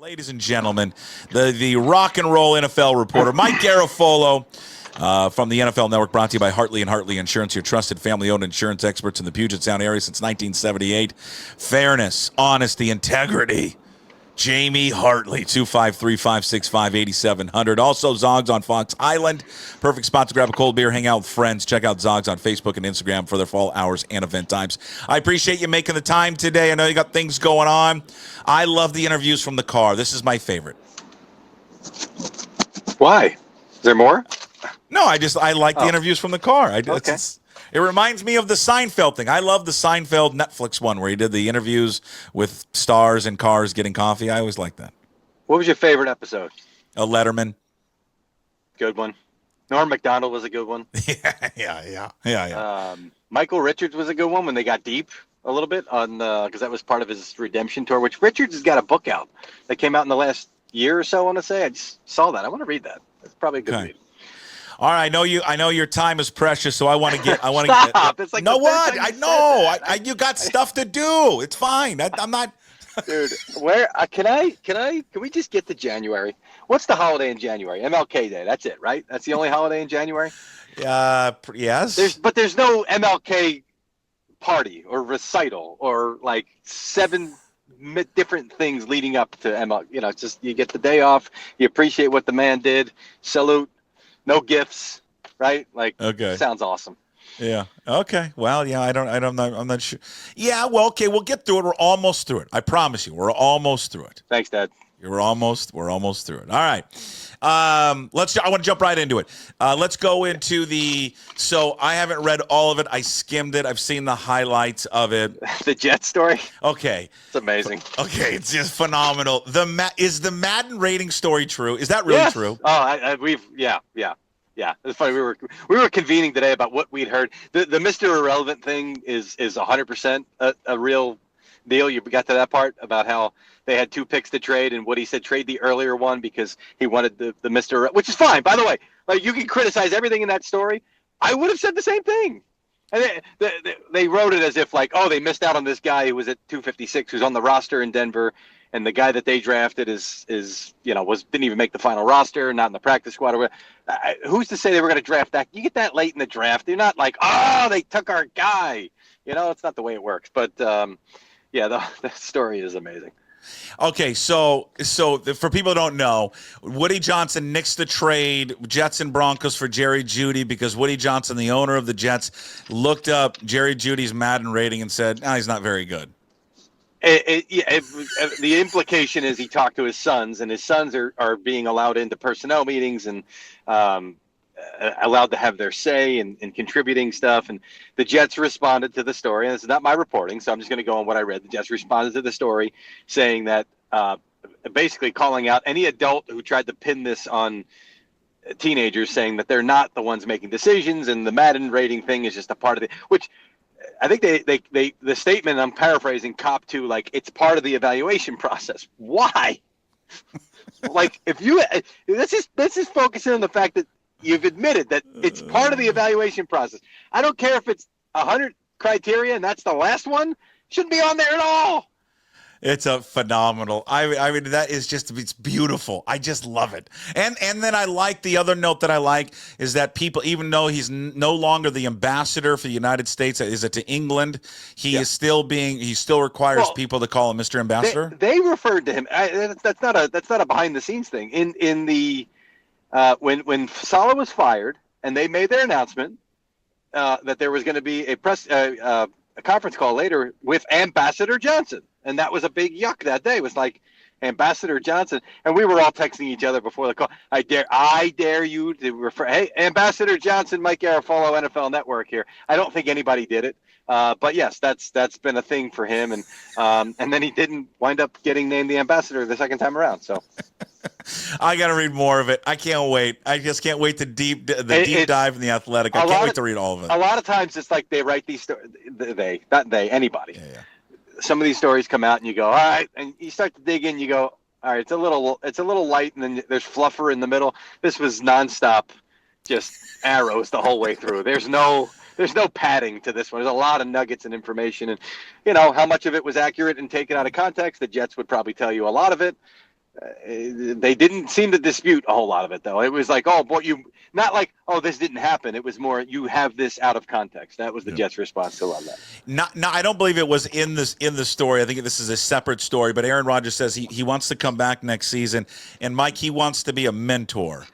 Ladies and gentlemen, the rock and roll NFL reporter, Mike Garafolo, from the NFL Network, brought to you by Hartley and Hartley Insurance, your trusted family-owned insurance experts in the Puget Sound area since 1978. Fairness, honesty, integrity. Jamie Hartley, 253-565-8700. Also, Zogs on Fox Island. Perfect spot to grab a cold beer, hang out with friends. Check out Zogs on Facebook and Instagram for their fall hours and event times. I appreciate you making the time today. I know you got things going on. I love the interviews from the car. This is my favorite. Why? Is there more? No, I like the interviews from the car. Okay. It reminds me of the Seinfeld thing. I love the Seinfeld Netflix one where he did the interviews with stars in cars getting coffee. I always like that. What was your favorite episode? A Letterman. Good one. Norm Macdonald was a good one. Yeah. Michael Richards was a good one when they got deep a little bit on because that was part of his redemption tour, which Richards has got a book out that came out in the last year or so, I want to say. I just saw that. I want to read that. That's probably a good read. All right, I know your time is precious, so I want to get. Stop! It's like no, what? I know. You got stuff to do. It's fine. I'm not. Dude, where can we just get to January? What's the holiday in January? MLK Day. That's it, right? That's the only holiday in January. Yes. There's no MLK party or recital or like 7 different things leading up to MLK. You know, just you get the day off. You appreciate what the man did. Salute. No gifts, right? Like, okay. Sounds awesome. Yeah. Okay. Well, yeah. I'm not sure. Yeah. Well, okay. We'll get through it. We're almost through it. I promise you. We're almost through it. Thanks, Dad. We're almost through it. All right. I want to jump right into it. Let's go into so I haven't read all of it. I skimmed it. I've seen the highlights of it. The Jet story. Okay. It's amazing. Okay. It's just phenomenal. Is the Madden rating story true? Is that really true? Oh, yeah. It's funny. We were convening today about what we'd heard. The Mr. Irrelevant thing is 100% a real deal. You got to that part about how they had 2 picks to trade, and Woody said trade the earlier one because he wanted the Mr. Which is fine, by the way. Like, you can criticize everything in that story. I would have said the same thing. And they wrote it as if like, oh, they missed out on this guy who was at 256, who's on the roster in Denver, and the guy that they drafted didn't even make the final roster, not in the practice squad. Or who's to say they were going to draft that? You get that late in the draft, they're not like, oh, they took our guy. You know, it's not the way it works. But the story is amazing. Okay, so for people who don't know, Woody Johnson nixed the trade, Jets and Broncos, for Jerry Jeudy because Woody Johnson, the owner of the Jets, looked up Jerry Jeudy's Madden rating and said, no, he's not very good. The implication is he talked to his sons, and his sons are being allowed into personnel meetings and allowed to have their say in contributing stuff. And the Jets responded to the story, and this is not my reporting, so I'm just going to go on what I read. The Jets responded to the story saying that basically calling out any adult who tried to pin this on teenagers, saying that they're not the ones making decisions, and the Madden rating thing is just a part of it, which I think they the statement, I'm paraphrasing, cop to like it's part of the evaluation process. Why? Like, if you this is focusing on the fact that you've admitted that it's part of the evaluation process. I don't care if it's 100 criteria and that's the last one. Shouldn't be on there at all. It's a phenomenal. I mean, that is just, it's beautiful. I just love it. And then I like the other note that I like is that people, even though he's no longer the ambassador for the United States, is it to England? He still requires people to call him Mr. Ambassador. They referred to him. That's not a behind the scenes thing. In the when Saleh was fired and they made their announcement that there was going to be a conference call later with Ambassador Johnson. And that was a big yuck that day. It was like Ambassador Johnson. And we were all texting each other before the call. I dare you to refer. Hey, Ambassador Johnson, Mike Garafolo, NFL Network here. I don't think anybody did it. But yes, that's been a thing for him. And then he didn't wind up getting named the ambassador the second time around. So I got to read more of it. I can't wait. I just can't wait to deep dive in the Athletic. I can't wait to read all of it. A lot of times it's like they write these stories. Anybody. Yeah. Some of these stories come out and you go, all right, and you start to dig in. You go, all right, it's a little light, and then there's fluffer in the middle. This was nonstop, just arrows the whole way through. There's no padding to this one. There's a lot of nuggets and information, and how much of it was accurate and taken out of context. The Jets would probably tell you a lot of it. they didn't seem to dispute a whole lot of it, though. It was like, oh, boy, not like, oh, this didn't happen. It was more, you have this out of context. That was the Jets' response to all that. No, I don't believe it was in the story. I think this is a separate story. But Aaron Rodgers says he wants to come back next season, and Mike, he wants to be a mentor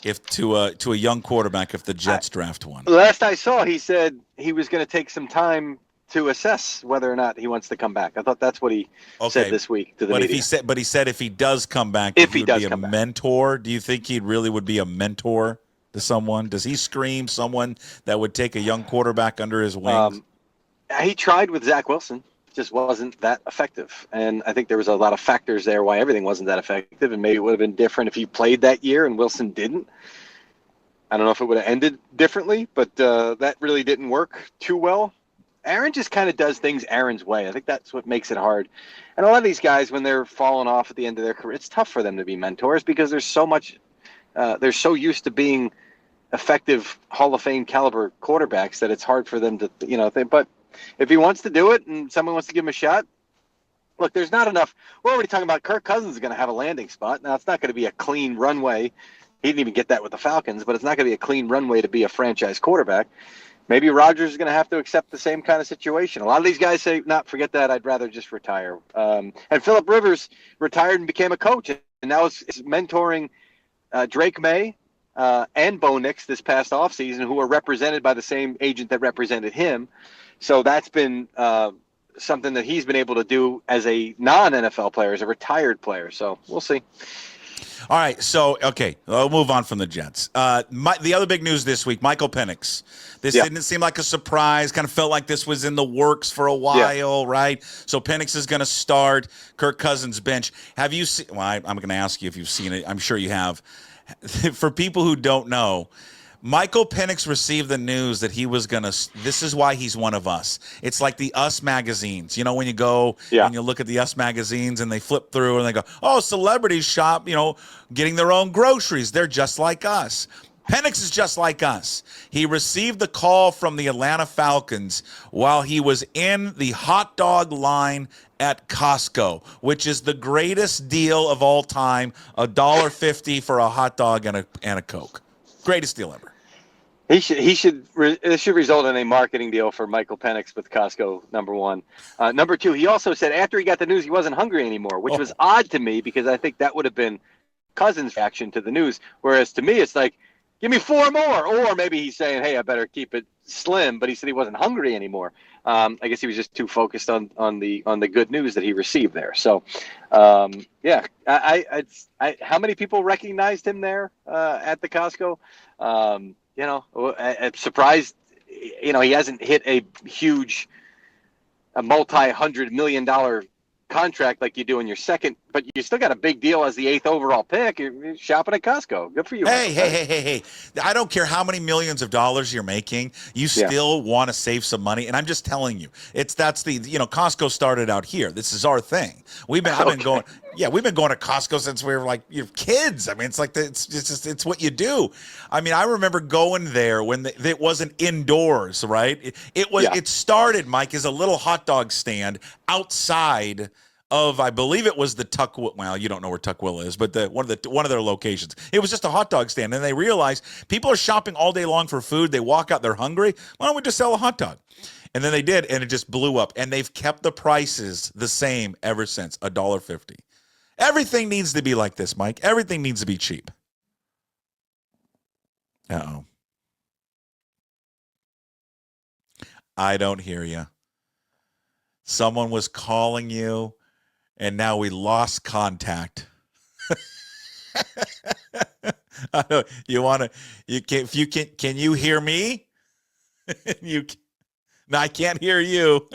to a young quarterback if the Jets draft one. Last I saw, he said he was going to take some time to assess whether or not he wants to come back. I thought that's what he said this week to the media. He said if he does come back, if he does be a come back. mentor. Do you think he really would be a mentor to someone? Does he scream someone that would take a young quarterback under his wings? He tried with Zach Wilson. Just wasn't that effective. And I think there was a lot of factors there why everything wasn't that effective, and maybe it would have been different if he played that year and Wilson didn't. I don't know if it would have ended differently, but that really didn't work too well. Aaron just kind of does things Aaron's way. I think that's what makes it hard. And a lot of these guys, when they're falling off at the end of their career, it's tough for them to be mentors because there's so much they're so used to being effective Hall of Fame caliber quarterbacks that it's hard for them to, think. But if he wants to do it and someone wants to give him a shot, look, there's not enough. We're already talking about Kirk Cousins is going to have a landing spot. Now, it's not going to be a clean runway. He didn't even get that with the Falcons, but it's not going to be a clean runway to be a franchise quarterback. Maybe Rodgers is going to have to accept the same kind of situation. A lot of these guys say, forget that. I'd rather just retire. And Phillip Rivers retired and became a coach, and now is mentoring Drake May and Bo Nix this past offseason, who are represented by the same agent that represented him. So that's been something that he's been able to do as a non-NFL player, as a retired player. So we'll see. All right, so, okay, I'll move on from the Jets. The other big news this week, Michael Penix. This didn't seem like a surprise, kind of felt like this was in the works for a while, right? So Penix is going to start, Kirk Cousins bench. Have you seen, well, I'm going to ask you if you've seen it. I'm sure you have. For people who don't know, Michael Penix received the news that he was going to – this is why he's one of us. It's like the Us magazines. You know, when you go and you look at the Us magazines and they flip through and they go, oh, celebrities shop, getting their own groceries. They're just like us. Penix is just like us. He received the call from the Atlanta Falcons while he was in the hot dog line at Costco, which is the greatest deal of all time, $1.50 for a hot dog and a Coke. Greatest deal ever. It should result in a marketing deal for Michael Penix with Costco, number one. Number two, he also said after he got the news he wasn't hungry anymore, which was odd to me because I think that would have been Cousins' reaction to the news. Whereas to me, it's like, give me 4 more. Or maybe he's saying, hey, I better keep it slim. But he said he wasn't hungry anymore. I guess he was just too focused on the good news that he received there. So, how many people recognized him there at the Costco? I'm surprised. He hasn't hit a multi-$100 million contract like you do in your second, but you still got a big deal as the 8th overall pick. You're shopping at Costco. Good for you. Hey. I don't care how many millions of dollars you're making. You still want to save some money. And I'm just telling you, Costco started out here. This is our thing. We've been going to Costco since we were like kids. I mean, it's like it's what you do. I mean, I remember going there when it wasn't indoors, right? It started, Mike, as a little hot dog stand outside of, I believe it was the Tuckwell. Well, you don't know where Tuckwell is, but one of their locations. It was just a hot dog stand, and they realized people are shopping all day long for food. They walk out, they're hungry. Why don't we just sell a hot dog? And then they did, and it just blew up. And they've kept the prices the same ever since, $1.50. Everything needs to be like this, Mike. Everything needs to be cheap. Uh-oh. I don't hear you. Someone was calling you, and now we lost contact. Can you hear me? No, I can't hear you.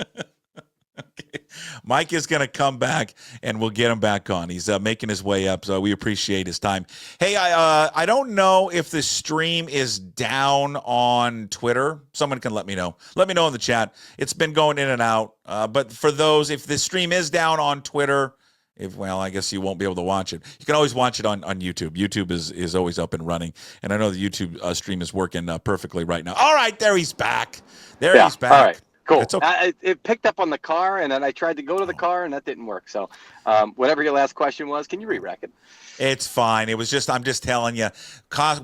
Okay. Mike is going to come back, and we'll get him back on. He's making his way up, so we appreciate his time. Hey, I don't know if the stream is down on Twitter. Someone can let me know. Let me know in the chat. It's been going in and out. But for those, if the stream is down on Twitter, I guess you won't be able to watch it. You can always watch it on YouTube. YouTube is always up and running, and I know the YouTube stream is working perfectly right now. All right, there he's back. He's back. All right. Cool. It's okay. It picked up on the car, and then I tried to go to the car, and that didn't work. So, whatever your last question was, can you re-rack it? It's fine. It was just, I'm just telling you,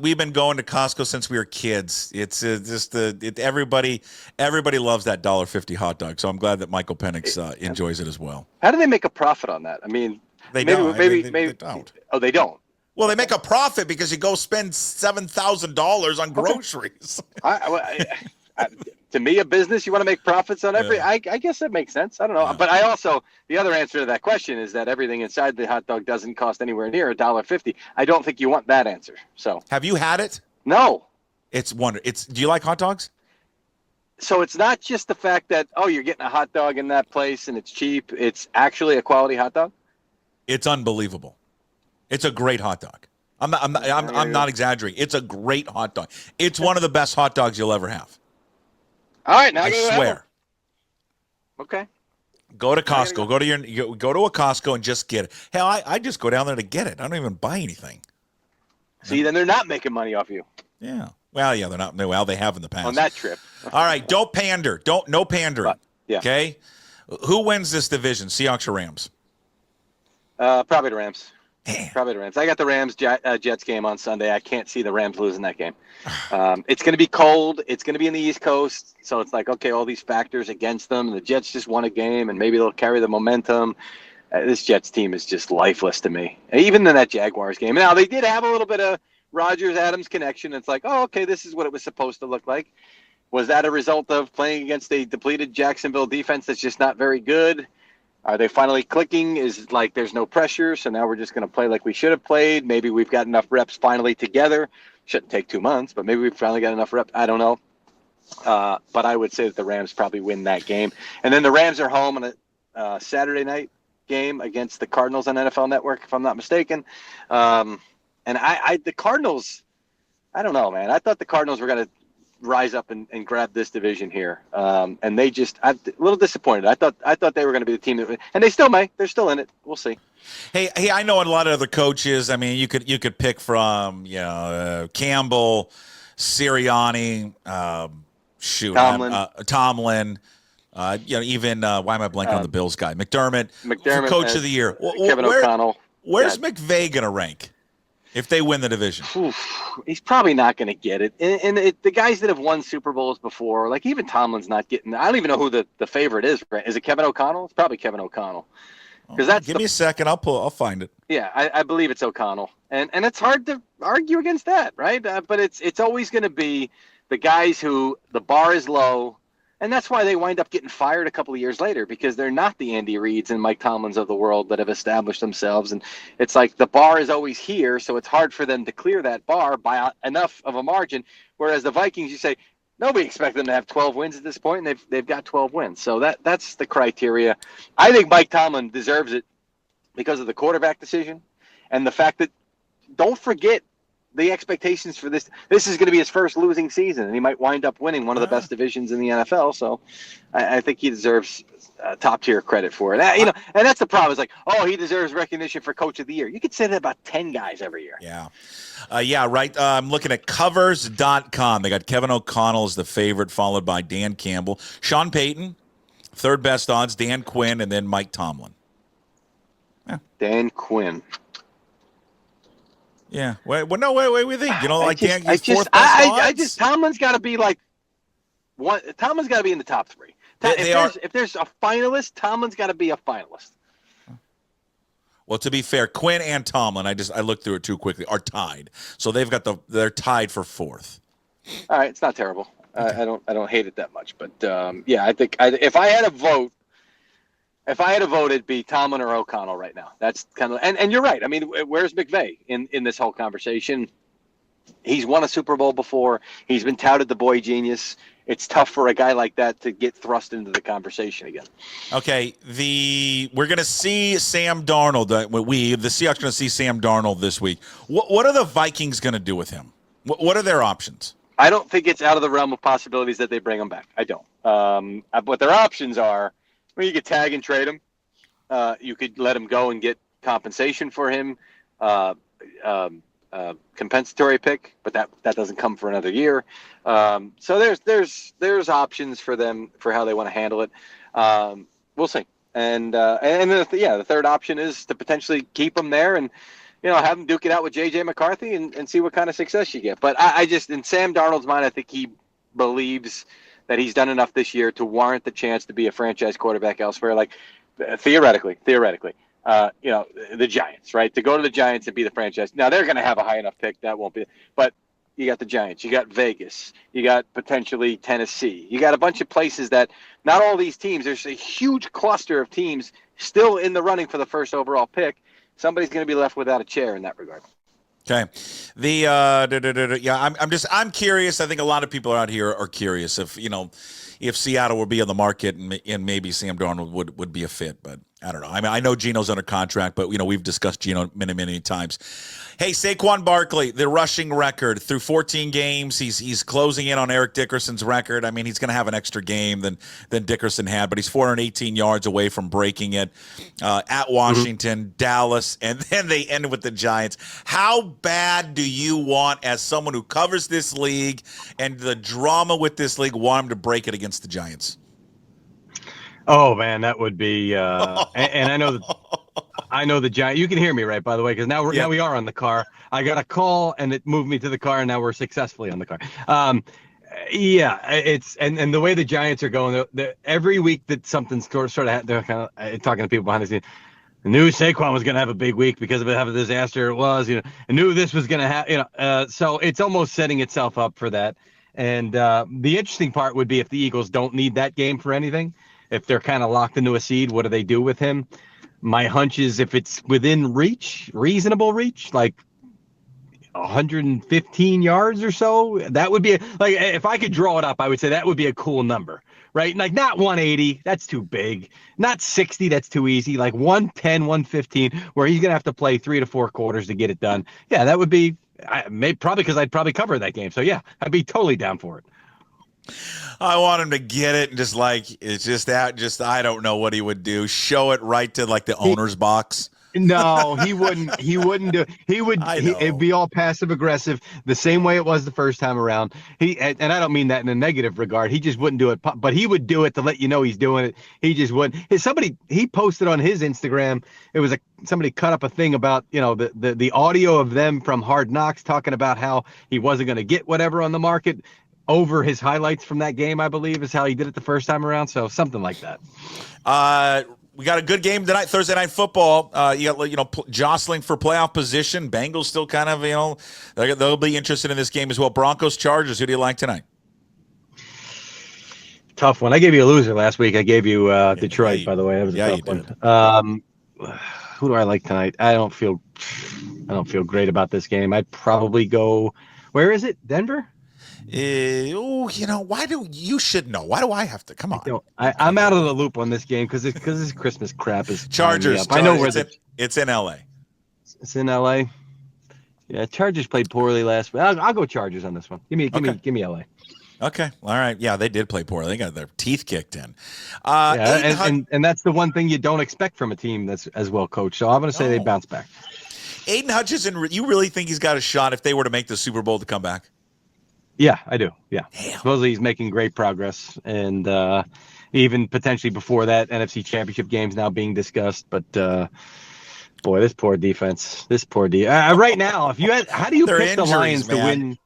we've been going to Costco since we were kids. It's everybody loves that $1.50 hot dog. So I'm glad that Michael Penix enjoys it as well. How do they make a profit on that? I mean, They maybe, don't. maybe, They don't. Oh, they don't. Well, they make a profit because you go spend $7,000 on groceries. To me, a business, you want to make profits on every. Yeah. I guess that makes sense. I don't know, Yeah. but I also, the other answer to that question is that everything inside the hot dog doesn't cost anywhere near $1.50. I don't think you want that answer. So Have you had it? no. Do you like hot dogs? So it's not just the fact that you're getting a hot dog in that place and it's cheap. It's actually a quality hot dog. It's unbelievable. It's a great hot dog. I'm not exaggerating. It's a great hot dog. It's one of the best hot dogs you'll ever have. All right, now I swear. Okay. Go to Costco. Go to a Costco and just get it. Hell, I just go down there to get it. I don't even buy anything. See, then they're not making money off you. Yeah. Well, yeah, they're not. Well, they have in the past. On that trip. All right, don't pander. No pandering. Yeah. Okay. Who wins this division? Seahawks or Rams? Probably the Rams. Damn. Probably the Rams. I got the Rams Jets game on Sunday. I can't see the Rams losing that game. It's going to be cold. It's going to be in the East Coast. So it's like, okay, all these factors against them. The Jets just won a game, and maybe they'll carry the momentum. This Jets team is just lifeless to me. Even in that Jaguars game. Now, they did have a little bit of Rodgers-Adams connection. It's like, oh, okay, this is what it was supposed to look like. Was that a result of playing against a depleted Jacksonville defense that's just not very good? Are they finally clicking? Is it like there's no pressure, so now we're just going to play like we should have played? Maybe we've got enough reps finally together. Shouldn't take 2 months, but maybe we've finally got enough reps. I don't know. But I would say that the Rams probably win that game. And then the Rams are home on a Saturday night game against the Cardinals on NFL Network, if I'm not mistaken. And the Cardinals, I don't know, man. I thought the Cardinals were going to rise up and grab this division here. And they I'm a little disappointed. I thought they were going to be the team that, and they still may. They're still in it. We'll see. Hey, I know a lot of other coaches. I mean, you could pick from Campbell, Sirianni, Tomlin. Even why am I blanking on the Bills guy? McDermott for Coach of the Year. Kevin O'Connell. Where's McVay going to rank if they win the division? He's probably not going to get it. And the guys that have won Super Bowls before, like even Tomlin's not getting. I don't even know who the favorite is. Right? Is it Kevin O'Connell? It's probably Kevin O'Connell. Give me a second. I'll find it. Yeah, I believe it's O'Connell, and it's hard to argue against that, right? But it's always going to be the guys who the bar is low, and that's why they wind up getting fired a couple of years later, because they're not the Andy Reids and Mike Tomlins of the world that have established themselves, and it's like the bar is always here, so it's hard for them to clear that bar by enough of a margin. Whereas the Vikings, you say, nobody expects them to have 12 wins at this point, and they've got 12 wins. So that's the criteria. I think Mike Tomlin deserves it because of the quarterback decision and the fact that, don't forget the expectations for this. This is going to be his first losing season, and he might wind up winning one of the best divisions in the NFL. So I think he deserves top-tier credit for it. And that's the problem. It's like, he deserves recognition for Coach of the Year. You could say that about 10 guys every year. Yeah. Right. I'm looking at covers.com. They got Kevin O'Connell as the favorite, followed by Dan Campbell. Sean Payton, third best odds, Dan Quinn, and then Mike Tomlin. Yeah. Dan Quinn. Yeah. Wait. We think Dan fourth best odds? Tomlin's got to be like one. Tomlin's got to be in the top three. If there's a finalist, Tomlin's got to be a finalist. Well, to be fair, Quinn and Tomlin, I looked through it too quickly, are tied. So they're tied for fourth. All right, it's not terrible. Okay. I don't hate it that much, but I think if I had a vote, it'd be Tomlin or O'Connell right now. That's kind of and you're right. I mean, where's McVay in this whole conversation? He's won a Super Bowl before. He's been touted the boy genius. It's tough for a guy like that to get thrust into the conversation again. Okay, we're going to see Sam Darnold. The Seahawks are going to see Sam Darnold this week. What are the Vikings going to do with him? What are their options? I don't think it's out of the realm of possibilities that they bring him back. I don't. What their options are, you could tag and trade him. You could let him go and get compensation for him. compensatory pick, but that doesn't come for another year. So there's options for them for how they want to handle it. We'll see. And the third option is to potentially keep him there and have him duke it out with J.J. McCarthy and see what kind of success you get. But I just, in Sam Darnold's mind, I think he believes that he's done enough this year to warrant the chance to be a franchise quarterback elsewhere. Like theoretically, the Giants, right? To go to the Giants and be the franchise. Now they're going to have a high enough pick. That won't be, but you got the Giants, you got Vegas, you got potentially Tennessee. You got a bunch of places that not all these teams, there's a huge cluster of teams still in the running for the first overall pick. Somebody's going to be left without a chair in that regard. Okay. I'm curious. I think a lot of people out here are curious if Seattle would be on the market and maybe Sam Darnold would be a fit, but I don't know. I mean, I know Geno's under contract, but we've discussed Geno many times. Hey, Saquon Barkley, the rushing record through 14 games, he's closing in on Eric Dickerson's record. I mean, he's going to have an extra game than Dickerson had, but he's 418 yards away from breaking it. At Washington, Dallas, and then they end with the Giants. How bad do you want, as someone who covers this league and the drama with this league, want him to break it against the Giants? Oh man, that would be. And I know the Giants. You can hear me, right? By the way, because now we are on the car. I got a call and it moved me to the car, and now we're successfully on the car. It's and the way the Giants are going, every week that something's sort of they're kind of talking to people behind the scenes. I knew Saquon was going to have a big week because of how the disaster it was. I knew this was going to happen. So it's almost setting itself up for that. And the interesting part would be if the Eagles don't need that game for anything. If they're kind of locked into a seed, what do they do with him? My hunch is if it's within reasonable reach, like 115 yards or so, that would be if I could draw it up, I would say that would be a cool number, right? Like not 180, that's too big. Not 60, that's too easy. Like 110, 115, where he's going to have to play 3 to 4 quarters to get it done. Yeah, that would be probably because I'd probably cover that game. So yeah, I'd be totally down for it. I want him to get it and I don't know what he would do. Show it right to the owner's box. No, he wouldn't. He wouldn't do it. It'd be all passive aggressive, the same way it was the first time around. And I don't mean that in a negative regard. He just wouldn't do it, but he would do it to let you know he's doing it. He just wouldn't. He posted on his Instagram. It was somebody cut up a thing about the audio of them from Hard Knocks talking about how he wasn't going to get whatever on the market over his highlights from that game, I believe, is how he did it the first time around. So something like that. We got a good game tonight, Thursday Night Football. You got jostling for playoff position. Bengals still kind of they'll be interested in this game as well. Broncos Chargers. Who do you like tonight? Tough one. I gave you a loser last week. I gave you Detroit. By the way, that was a tough one. Who do I like tonight? I don't feel great about this game. I'd probably go. Where is it? Denver. Why do you should know? Why do I have to? Come on. I'm out of the loop on this game because this Christmas crap is Chargers. I know where it's in LA. It's in LA. Yeah, Chargers played poorly last week. I'll go Chargers on this one. Give me LA. Okay. All right. Yeah, they did play poorly. They got their teeth kicked in. And that's the one thing you don't expect from a team that's as well coached. So I'm going to say they bounce back. Aiden Hutchinson, you really think he's got a shot if they were to make the Super Bowl to come back? Yeah, I do. Yeah. Damn. Supposedly he's making great progress. And even potentially before that, NFC Championship games now being discussed. But, boy, this poor defense. Right now, how do you pick the Lions to win?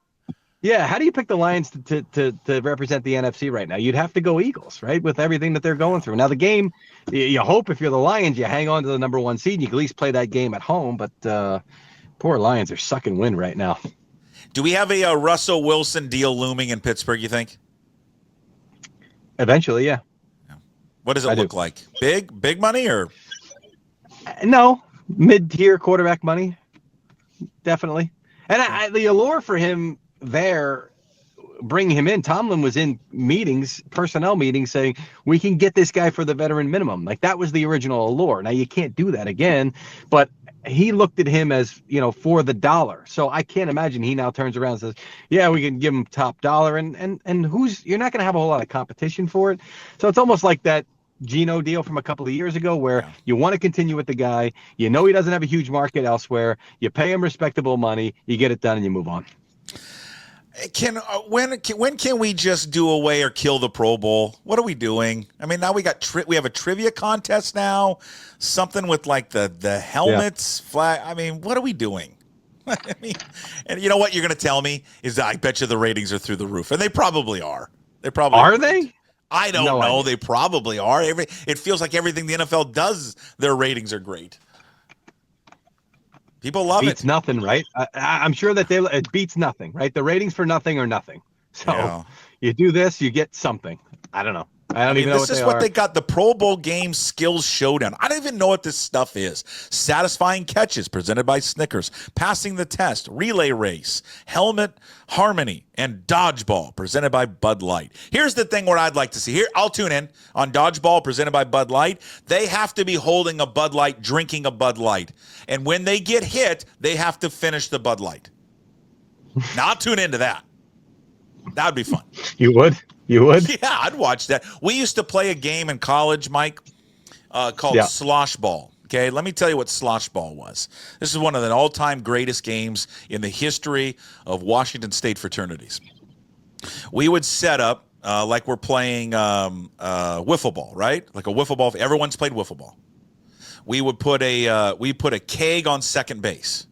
Yeah, how do you pick the Lions to represent the NFC right now? You'd have to go Eagles, right, with everything that they're going through. Now, the game, you hope if you're the Lions, you hang on to the number 1 seed. You can at least play that game at home. But poor Lions are sucking wind right now. Do we have a Russell Wilson deal looming in Pittsburgh, you think? Eventually, yeah. What does it look like? Big money or? No, mid-tier quarterback money, definitely. And the allure for him there, bringing him in, Tomlin was in personnel meetings, saying, we can get this guy for the veteran minimum. Like, that was the original allure. Now, you can't do that again, but he looked at him as, for the dollar. So I can't imagine he now turns around and says, yeah, we can give him top dollar. And you're not going to have a whole lot of competition for it. So it's almost like that Geno deal from a couple of years ago where you want to continue with the guy. You know he doesn't have a huge market elsewhere. You pay him respectable money. You get it done and you move on. When can we just do away or kill the Pro Bowl? What are we doing? I mean, now we have a trivia contest now, something with like the helmets, flag. I mean, what are we doing? I mean, and you know what you're going to tell me is that I bet you the ratings are through the roof, and they probably are. They probably are. They? I don't know. They probably are. It feels like everything the NFL does, their ratings are great. People love beats it. Nothing, right? I'm sure that it beats nothing, right? The ratings for nothing are nothing. So you do this, you get something. I don't know. I don't even know what they are. This is what they got, the Pro Bowl Game Skills Showdown. I don't even know what this stuff is. Satisfying catches presented by Snickers. Passing the test. Relay race. Helmet harmony. And dodgeball presented by Bud Light. Here's the thing where I'd like to see. Here, I'll tune in on dodgeball presented by Bud Light. They have to be holding a Bud Light, drinking a Bud Light. And when they get hit, they have to finish the Bud Light. Now, I'll tune into that. That would be fun. You would? You would? Yeah, I'd watch that. We used to play a game in college, Mike, called Slosh Ball. Okay, let me tell you what Slosh Ball was. This is one of the all-time greatest games in the history of Washington State fraternities. We would set up like we're playing wiffle ball, right? Like a wiffle ball. Everyone's played wiffle ball. We would put a keg on second base.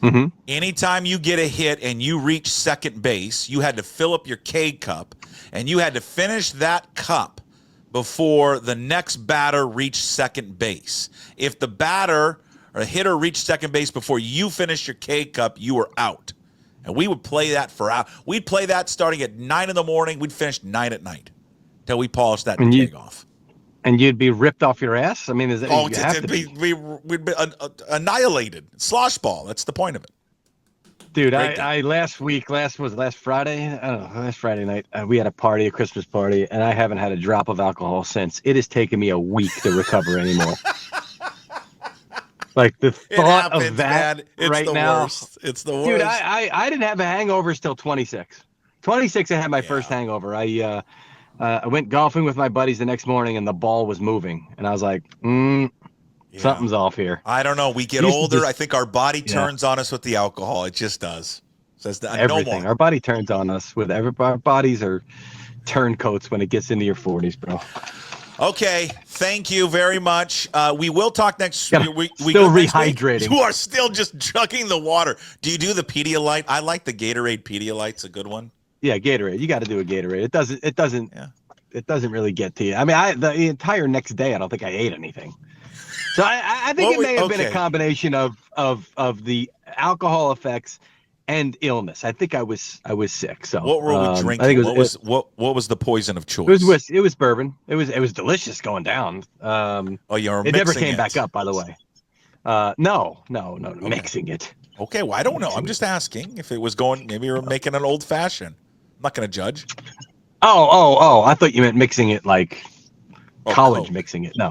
Mm-hmm. Anytime you get a hit and you reach second base, you had to fill up your keg cup, and you had to finish that cup before the next batter reached second base. If the batter or hitter reached second base before you finished your keg cup, you were out. And we would play that for hours. We'd play that starting at 9 in the morning. We'd finish 9 at night until we polished that keg off. And you'd be ripped off your ass? I mean, is it? We'd be annihilated. Slosh ball. That's the point of it. Dude, I last Friday? I don't know, last Friday night, we had a Christmas party, and I haven't had a drop of alcohol since. It has taken me a week to recover anymore. Like the thought of that right now. It's the worst. Dude, I didn't have a hangover till 26. 26, I had my first hangover. I went golfing with my buddies the next morning, and the ball was moving. And I was like, something's off here. I don't know. We get older. I think our body turns on us with the alcohol. It just does. Says that everything. No more. Our body turns on us with our bodies are turncoats when it gets into your 40s, bro. Okay. Thank you very much. We will talk next week. Still rehydrating. You are still just chugging the water. Do you do the Pedialyte? I like the Gatorade Pedialyte's a good one. Yeah, Gatorade. You got to do a Gatorade. It doesn't really get to you. I mean, the entire next day, I don't think I ate anything. So I think it may have been a combination of the alcohol effects and illness. I think I was sick. So what were we drinking? I think what was the poison of choice? It was bourbon. It was delicious going down. It never came back up, by the way. No, mixing it. Okay, well, I don't know. I'm just asking if it was going. Maybe you were making an old fashioned. I'm not going to judge. Oh! I thought you meant mixing it like college Coke. Mixing it. No.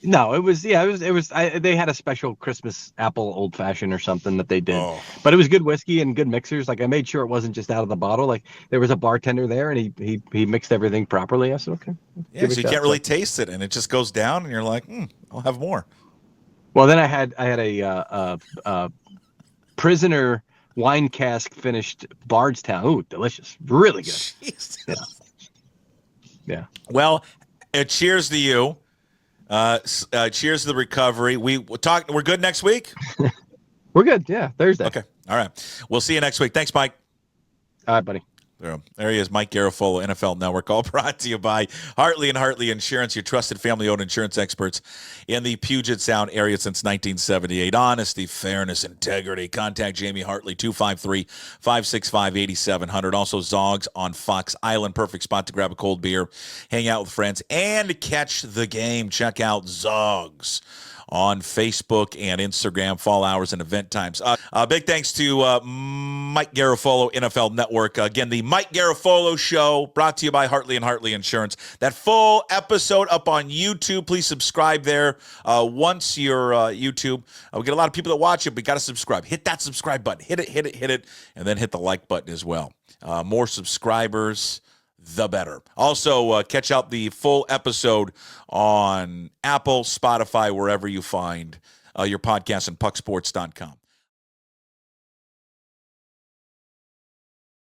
No, it was. They had a special Christmas apple old fashioned or something that they did, but it was good whiskey and good mixers. Like I made sure it wasn't just out of the bottle. Like there was a bartender there, and he mixed everything properly. I said, okay. Yeah, so you can't really taste it, and it just goes down, and you're like, I'll have more. Well, then I had a prisoner wine cask finished Bardstown. Ooh, delicious. Really good. Jesus. Yeah. Well, cheers to you. Cheers to the recovery. We're good next week? We're good. Yeah. Thursday. Okay. All right. We'll see you next week. Thanks, Mike. All right, buddy. There he is, Mike Garafolo, NFL Network, all brought to you by Hartley & Hartley Insurance, your trusted family-owned insurance experts in the Puget Sound area since 1978. Honesty, fairness, integrity. Contact Jamie Hartley, 253-565-8700. Also, Zogs on Fox Island, perfect spot to grab a cold beer, hang out with friends, and catch the game. Check out Zogs on Facebook and Instagram, fall hours and event times. Big thanks to Mike Garafolo, NFL Network. Again, the Mike Garafolo Show, brought to you by Hartley & Hartley Insurance. That full episode up on YouTube. Please subscribe there. Once you're YouTube, we get a lot of people that watch it, but you got to subscribe. Hit that subscribe button. Hit it, and then hit the like button as well. More subscribers, the better. Also, catch out the full episode on Apple, Spotify, wherever you find your podcast, and pucksports.com.